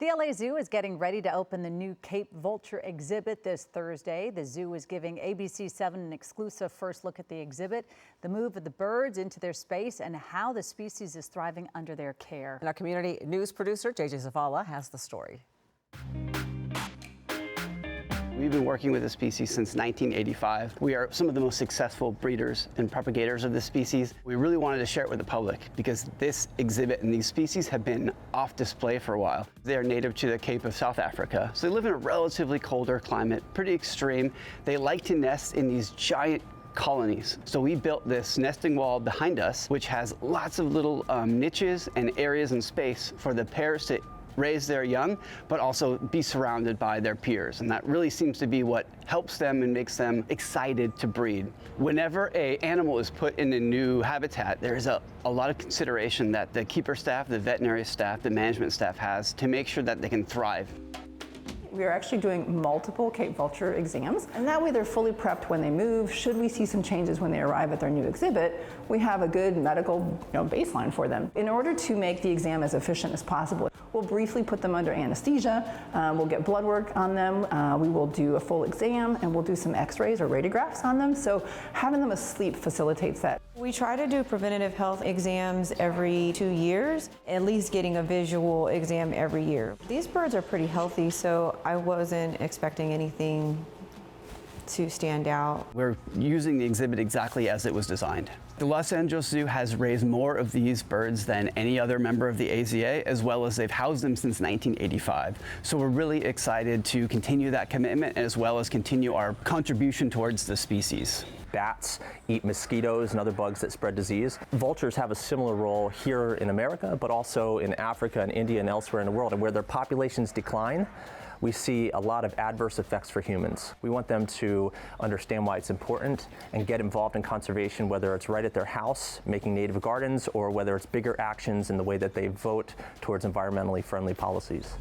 The LA Zoo is getting ready to open the new Cape Vulture exhibit this Thursday. The zoo is giving ABC7 an exclusive first look at the exhibit, the move of the birds into their space, and how the species is thriving under their care. And our community news producer, JJ Zavala, has the story. We've been working with the species since 1985. We are some of the most successful breeders and propagators of this species. We really wanted to share it with the public because this exhibit and these species have been off display for a while. They are native to the Cape of South Africa, so they live in a relatively colder climate, pretty extreme. They like to nest in these giant colonies. So we built this nesting wall behind us, which has lots of little niches and areas and space for the pairs to raise their young, but also be surrounded by their peers. And that really seems to be what helps them and makes them excited to breed. Whenever an animal is put in a new habitat, there's a lot of consideration that the keeper staff, the veterinary staff, the management staff has to make sure that they can thrive. We are actually doing multiple Cape Vulture exams, and that way they're fully prepped when they move. Should we see some changes when they arrive at their new exhibit, we have a good medical baseline for them. In order to make the exam as efficient as possible, we'll briefly put them under anesthesia, we'll get blood work on them, we will do a full exam, and we'll do some x-rays or radiographs on them, so having them asleep facilitates that. We try to do preventative health exams every 2 years, at least getting a visual exam every year. These birds are pretty healthy, so I wasn't expecting anything to stand out. We're using the exhibit exactly as it was designed. The Los Angeles Zoo has raised more of these birds than any other member of the AZA, as well as they've housed them since 1985. So we're really excited to continue that commitment as well as continue our contribution towards the species. Bats eat mosquitoes and other bugs that spread disease. Vultures have a similar role here in America, but also in Africa and India and elsewhere in the world. And where their populations decline, we see a lot of adverse effects for humans. We want them to understand why it's important and get involved in conservation, whether it's right at their house, making native gardens, or whether it's bigger actions in the way that they vote towards environmentally friendly policies.